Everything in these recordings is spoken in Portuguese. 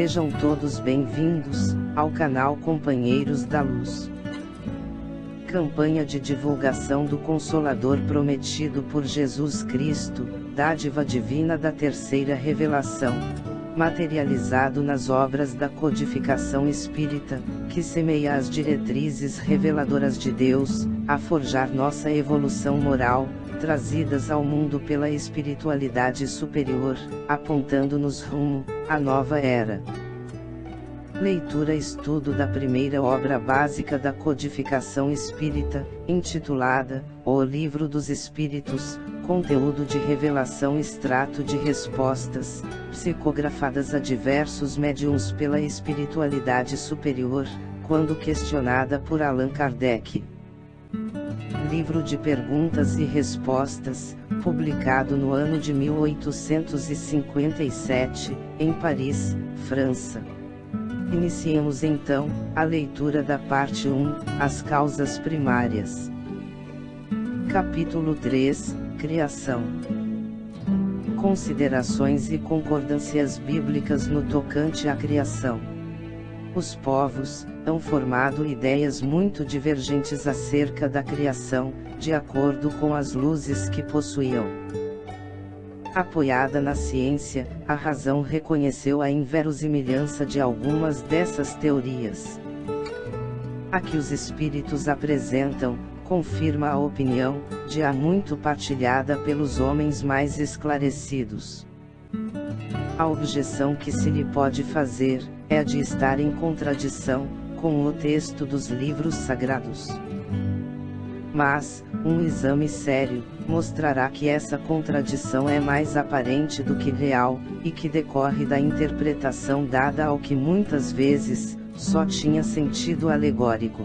Sejam todos bem-vindos ao canal Companheiros da Luz. Campanha de divulgação do Consolador prometido por Jesus Cristo, dádiva divina da terceira revelação, materializado nas obras da codificação espírita, que semeia as diretrizes reveladoras de Deus, a forjar nossa evolução moral, trazidas ao mundo pela espiritualidade superior, apontando-nos rumo à nova era. Leitura e estudo da primeira obra básica da codificação espírita, intitulada O Livro dos Espíritos, conteúdo de revelação, extrato de respostas, psicografadas a diversos médiuns pela espiritualidade superior, quando questionada por Allan Kardec. Livro de perguntas e respostas, publicado no ano de 1857, em Paris, França. Iniciemos então a leitura da parte 1, as causas primárias. Capítulo 3, Criação. Considerações e concordâncias bíblicas no tocante à criação. Os povos han formado ideias muito divergentes acerca da criação, de acordo com as luzes que possuíam. Apoiada na ciência, a razão reconheceu a inverossimilhança de algumas dessas teorias. A que os espíritos apresentam, confirma a opinião, de há muito partilhada pelos homens mais esclarecidos. A objeção que se lhe pode fazer, é a de estar em contradição com o texto dos livros sagrados. Mas, um exame sério, mostrará que essa contradição é mais aparente do que real, e que decorre da interpretação dada ao que muitas vezes, só tinha sentido alegórico.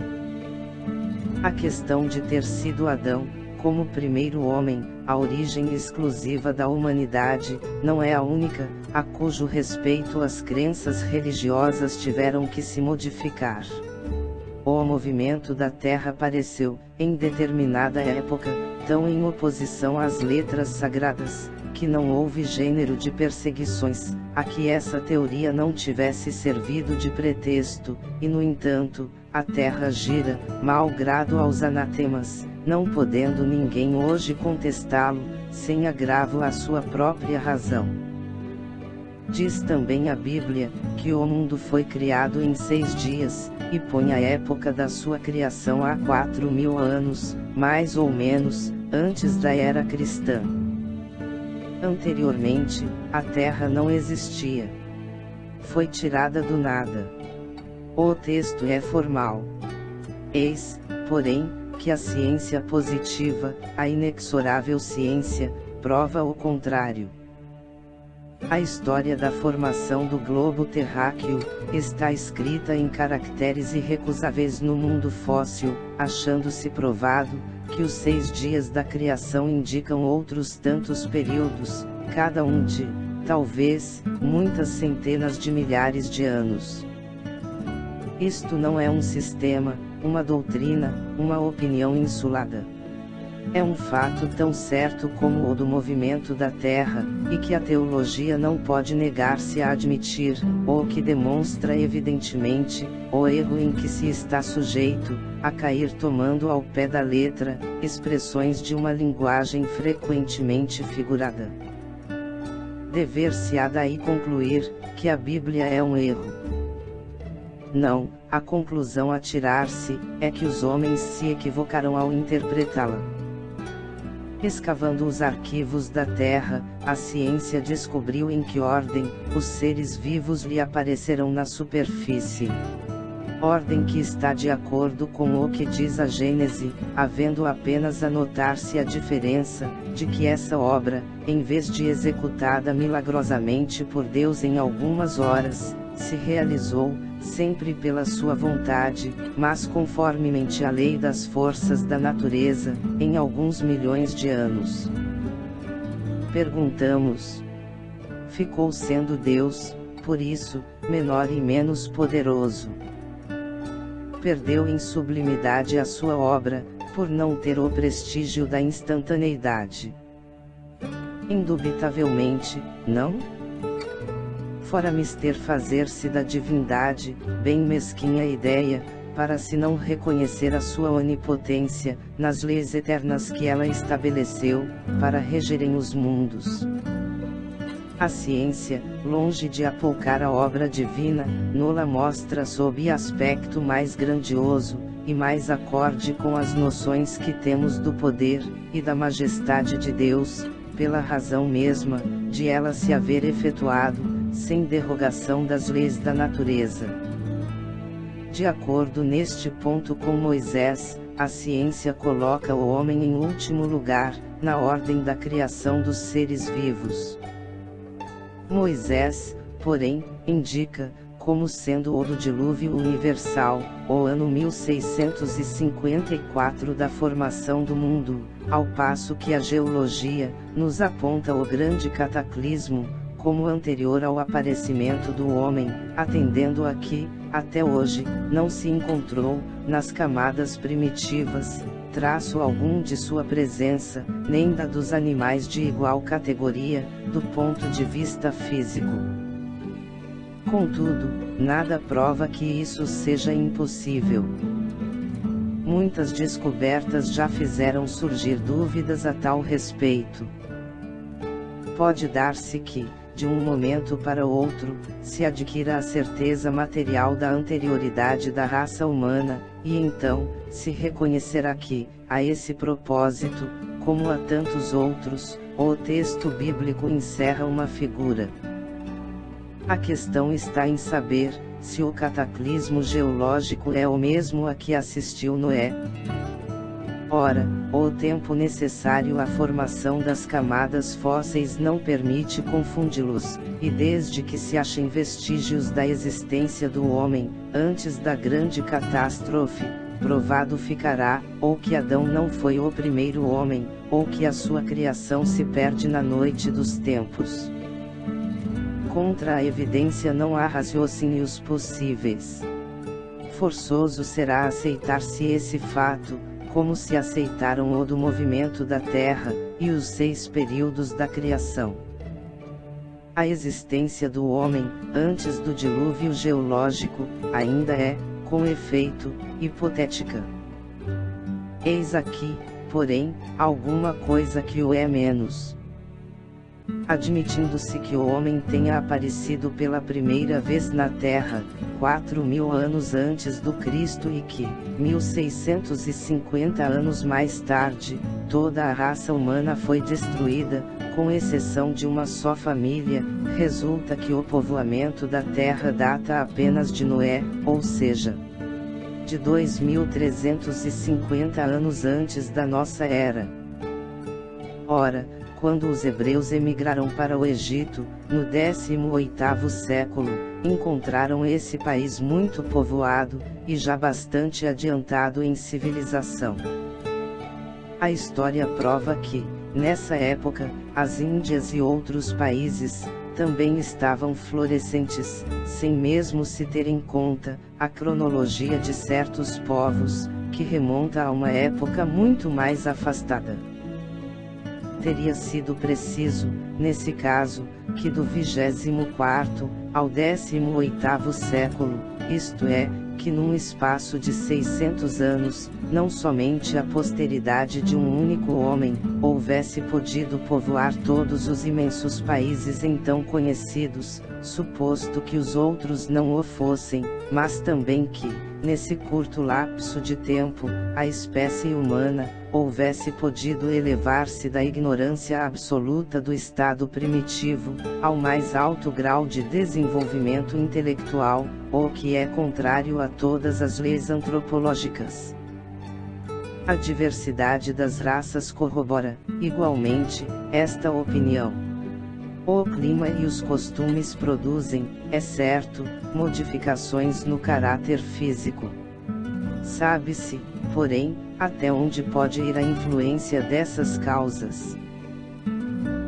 A questão de ter sido Adão, como primeiro homem, a origem exclusiva da humanidade, não é a única, a cujo respeito as crenças religiosas tiveram que se modificar. O movimento da Terra pareceu, em determinada época, tão em oposição às letras sagradas, que não houve gênero de perseguições, a que essa teoria não tivesse servido de pretexto, e no entanto, a Terra gira, malgrado aos anatemas, não podendo ninguém hoje contestá-lo, sem agravo à sua própria razão. Diz também a Bíblia, que o mundo foi criado em 6 dias, e põe a época da sua criação há 4.000 anos, mais ou menos, antes da era cristã. Anteriormente, a Terra não existia. Foi tirada do nada. O texto é formal. Eis, porém, que a ciência positiva, a inexorável ciência, prova o contrário. A história da formação do globo terráqueo, está escrita em caracteres irrecusáveis no mundo fóssil, achando-se provado, que os 6 dias da criação indicam outros tantos períodos, cada um de, talvez, muitas centenas de milhares de anos. Isto não é um sistema, uma doutrina, uma opinião insulada. É um fato tão certo como o do movimento da Terra, e que a teologia não pode negar-se a admitir, ou que demonstra evidentemente, o erro em que se está sujeito, a cair tomando ao pé da letra, expressões de uma linguagem frequentemente figurada. Dever-se-á daí concluir, que a Bíblia é um erro. Não, a conclusão a tirar-se, é que os homens se equivocaram ao interpretá-la. Escavando os arquivos da Terra, a ciência descobriu em que ordem, os seres vivos lhe aparecerão na superfície. Ordem que está de acordo com o que diz a Gênese, havendo apenas a notar-se a diferença, de que essa obra, em vez de executada milagrosamente por Deus em algumas horas, se realizou, sempre pela sua vontade, mas conformemente à lei das forças da natureza, em alguns milhões de anos. Perguntamos: ficou sendo Deus, por isso, menor e menos poderoso? Perdeu em sublimidade a sua obra, por não ter o prestígio da instantaneidade? Indubitavelmente, não? fora mister fazer-se da divindade, bem mesquinha ideia, para se não reconhecer a sua onipotência, nas leis eternas que ela estabeleceu, para regerem os mundos. A ciência, longe de apoucar a obra divina, nola mostra sob aspecto mais grandioso, e mais acorde com as noções que temos do poder, e da majestade de Deus, pela razão mesma, de ela se haver efetuado, sem derrogação das leis da natureza. De acordo neste ponto com Moisés, a ciência coloca o homem em último lugar, na ordem da criação dos seres vivos. Moisés, porém, indica, como sendo o do dilúvio universal, o ano 1654 da formação do mundo, ao passo que a geologia nos aponta o grande cataclismo, como anterior ao aparecimento do homem, atendendo a que, até hoje, não se encontrou, nas camadas primitivas, traço algum de sua presença, nem da dos animais de igual categoria, do ponto de vista físico. Contudo, nada prova que isso seja impossível. Muitas descobertas já fizeram surgir dúvidas a tal respeito. Pode dar-se que, de um momento para outro, se adquira a certeza material da anterioridade da raça humana, e então, se reconhecerá que, a esse propósito, como a tantos outros, o texto bíblico encerra uma figura. A questão está em saber, se o cataclismo geológico é o mesmo a que assistiu Noé. Ora, o tempo necessário à formação das camadas fósseis não permite confundi-los, e desde que se achem vestígios da existência do homem, antes da grande catástrofe, provado ficará, ou que Adão não foi o primeiro homem, ou que a sua criação se perde na noite dos tempos. Contra a evidência não há raciocínios possíveis. Forçoso será aceitar-se esse fato, como se aceitaram o do movimento da Terra, e os 6 períodos da criação. A existência do homem, antes do dilúvio geológico, ainda é, com efeito, hipotética. Eis aqui, porém, alguma coisa que o é menos. Admitindo-se que o homem tenha aparecido pela primeira vez na Terra, 4.000 anos antes do Cristo e que, 1650 anos mais tarde, toda a raça humana foi destruída, com exceção de uma só família, resulta que o povoamento da Terra data apenas de Noé, ou seja, de 2.350 anos antes da nossa era. Ora, quando os hebreus emigraram para o Egito, no 18º século, encontraram esse país muito povoado, e já bastante adiantado em civilização. A história prova que, nessa época, as Índias e outros países, também estavam florescentes, sem mesmo se ter em conta, a cronologia de certos povos, que remonta a uma época muito mais afastada. Teria sido preciso, nesse caso, que do 24º ao 18º século, isto é, que num espaço de 600 anos, não somente a posteridade de um único homem, houvesse podido povoar todos os imensos países então conhecidos, suposto que os outros não o fossem, mas também que, nesse curto lapso de tempo, a espécie humana, houvesse podido elevar-se da ignorância absoluta do estado primitivo, ao mais alto grau de desenvolvimento intelectual, o que é contrário a todas as leis antropológicas. A diversidade das raças corrobora, igualmente, esta opinião. O clima e os costumes produzem, é certo, modificações no caráter físico. Sabe-se, porém, até onde pode ir a influência dessas causas.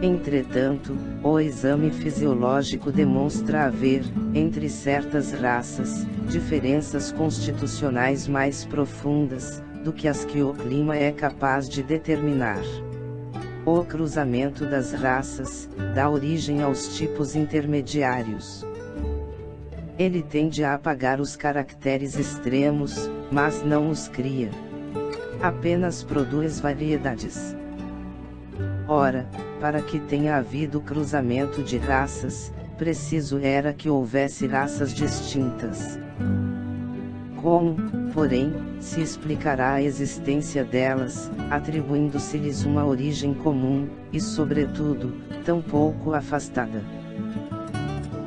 Entretanto, o exame fisiológico demonstra haver, entre certas raças, diferenças constitucionais mais profundas, do que as que o clima é capaz de determinar. O cruzamento das raças, dá origem aos tipos intermediários. Ele tende a apagar os caracteres extremos, mas não os cria. Apenas produz variedades. Ora, para que tenha havido cruzamento de raças, preciso era que houvesse raças distintas. Como, porém, se explicará a existência delas, atribuindo-se-lhes uma origem comum, e sobretudo, tão pouco afastada?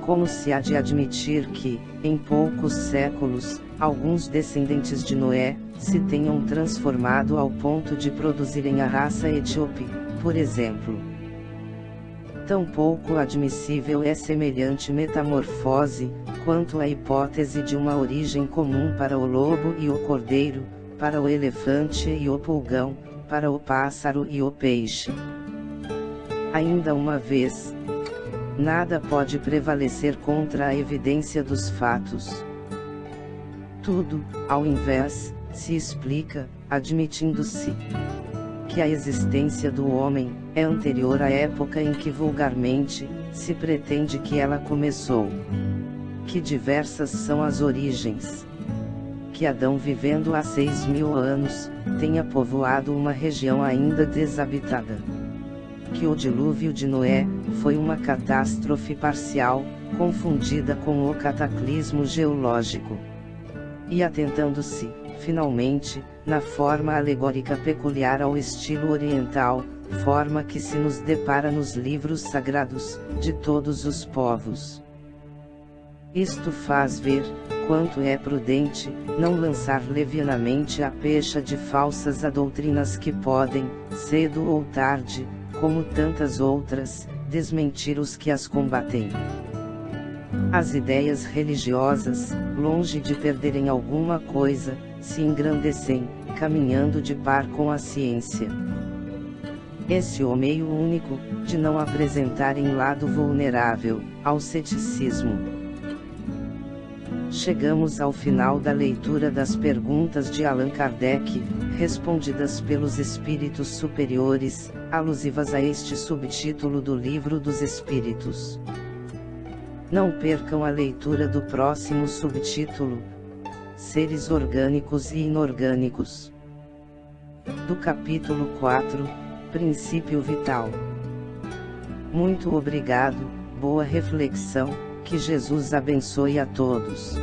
Como se há de admitir que, em poucos séculos, alguns descendentes de Noé, se tenham transformado ao ponto de produzirem a raça etíope, por exemplo? Tão pouco admissível é semelhante metamorfose, quanto a hipótese de uma origem comum para o lobo e o cordeiro, para o elefante e o pulgão, para o pássaro e o peixe. Ainda uma vez, nada pode prevalecer contra a evidência dos fatos. Tudo, ao invés, se explica, admitindo-se que a existência do homem é anterior à época em que vulgarmente se pretende que ela começou. Que diversas são as origens. Que Adão, vivendo há 6.000 anos, tenha povoado uma região ainda desabitada. Que o dilúvio de Noé foi uma catástrofe parcial, confundida com o cataclismo geológico. E atentando-se, finalmente, na forma alegórica peculiar ao estilo oriental, forma que se nos depara nos livros sagrados, de todos os povos. Isto faz ver, quanto é prudente, não lançar levianamente a pecha de falsas a doutrinas que podem, cedo ou tarde, como tantas outras, desmentir os que as combatem. As ideias religiosas, longe de perderem alguma coisa, se engrandecem, caminhando de par com a ciência. Esse é o meio único, de não apresentarem lado vulnerável, ao ceticismo. Chegamos ao final da leitura das perguntas de Allan Kardec, respondidas pelos espíritos superiores, alusivas a este subtítulo do Livro dos Espíritos. Não percam a leitura do próximo subtítulo: Seres orgânicos e inorgânicos. Do capítulo 4, Princípio Vital. Muito obrigado, boa reflexão, que Jesus abençoe a todos.